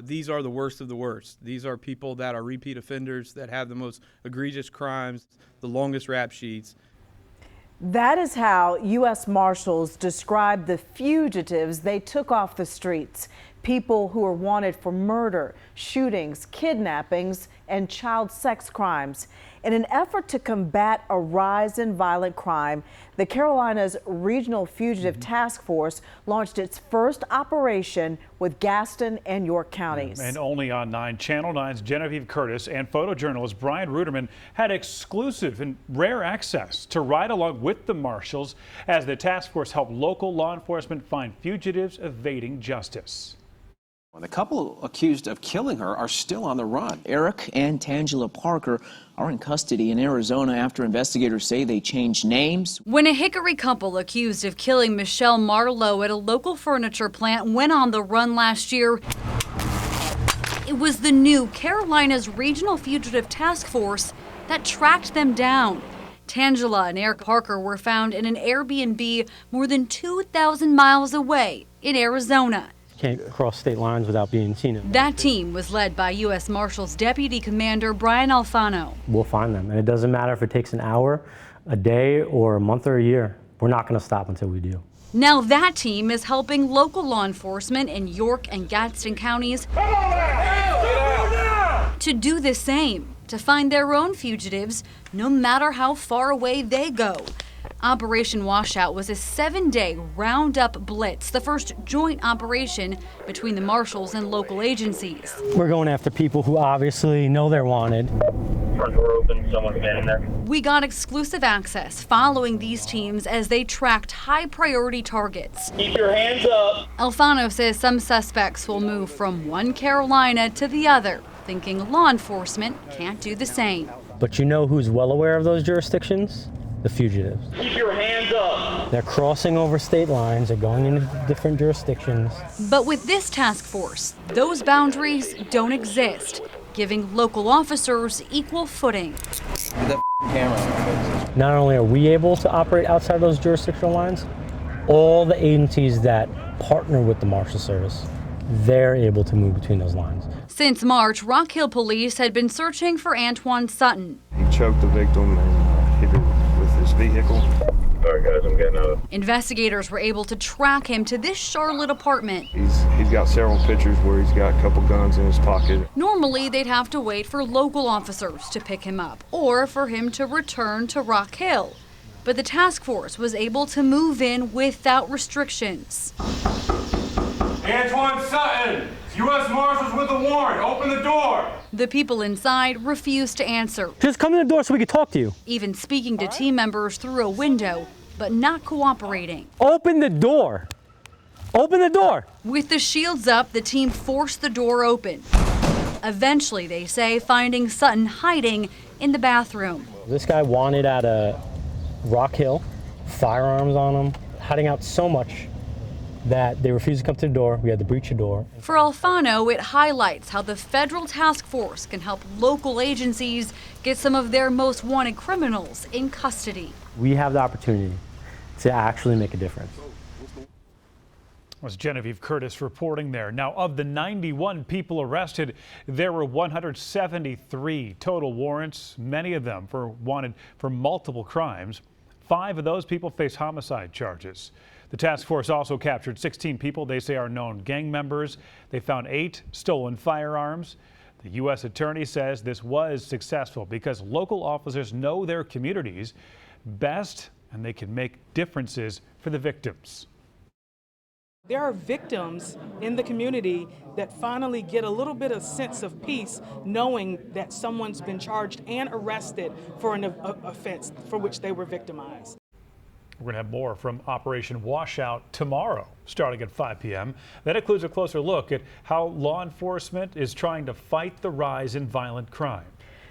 These are the worst of the worst. These are people that are repeat offenders that have the most egregious crimes, the longest rap sheets. That is how U.S. Marshals describe the fugitives they took off the streets. People who are wanted for murder, shootings, kidnappings, and child sex crimes. In an effort to combat a rise in violent crime, the Carolinas Regional Fugitive Task Force launched its first operation with Gaston and York counties. And only on 9, Channel 9's Genevieve Curtis and photojournalist Brian Ruderman had exclusive and rare access to ride along with the marshals as the task force helped local law enforcement find fugitives evading justice. The couple accused of killing her are still on the run. Eric and Tangela Parker are in custody in Arizona after investigators say they changed names. When a Hickory couple accused of killing Michelle Marlowe at a local furniture plant went on the run last year, it was the new Carolinas Regional Fugitive Task Force that tracked them down. Tangela and Eric Parker were found in an Airbnb more than 2,000 miles away in Arizona. Can't cross state lines without being seen. That team was led by U.S. Marshals Deputy Commander Brian Alfano. We'll find them, and it doesn't matter if it takes an hour, a day, or a month or a year. We're not going to stop until we do. Now that team is helping local law enforcement in York and Gadsden counties to do the same, to find their own fugitives, no matter how far away they go. Operation Washout was a 7-day roundup blitz, the first joint operation between the marshals and local agencies. We're going after people who obviously know they're wanted. Front door open, someone's standing there. We got exclusive access following these teams as they tracked high-priority targets. Keep your hands up. Alfano says some suspects will move from one Carolina to the other, thinking law enforcement can't do the same. But you know who's well aware of those jurisdictions? The fugitives. Keep your hands up. They're crossing over state lines, they're going into different jurisdictions. But with this task force, those boundaries don't exist, giving local officers equal footing. Not only are we able to operate outside those jurisdictional lines, all the agencies that partner with the Marshal Service, they're able to move between those lines. Since March, Rock Hill police had been searching for Antoine Sutton. He choked the victim and hit her with his vehicle. All right, guys, I'm getting out. Investigators were able to track him to this Charlotte apartment. He's got several pictures where he's got a couple guns in his pocket. Normally, they'd have to wait for local officers to pick him up or for him to return to Rock Hill. But the task force was able to move in without restrictions. Antoine Sutton, U.S. Marshals with a warrant. Open the door. The people inside refused to answer. Just come in the door so we can talk to you. Even speaking to team members through a window, but not cooperating. Open the door. Open the door. With the shields up, the team forced the door open. Eventually, they say, finding Sutton hiding in the bathroom. This guy wanted at a Rock Hill, firearms on him, hiding out so much that they refused to come to the door. We had to breach the door. For Alfano, it highlights how the federal task force can help local agencies get some of their most wanted criminals in custody. We have the opportunity to actually make a difference. Was Genevieve Curtis reporting there. Now, of the 91 people arrested, there were 173 total warrants, many of them wanted for multiple crimes. 5 of those people face homicide charges. The task force also captured 16 people they say are known gang members. They found 8 stolen firearms. The U.S. attorney says this was successful because local officers know their communities best and they can make differences for the victims. There are victims in the community that finally get a little bit of sense of peace knowing that someone's been charged and arrested for an offense for which they were victimized. We're going to have more from Operation Washout tomorrow, starting at 5 p.m. That includes a closer look at how law enforcement is trying to fight the rise in violent crime.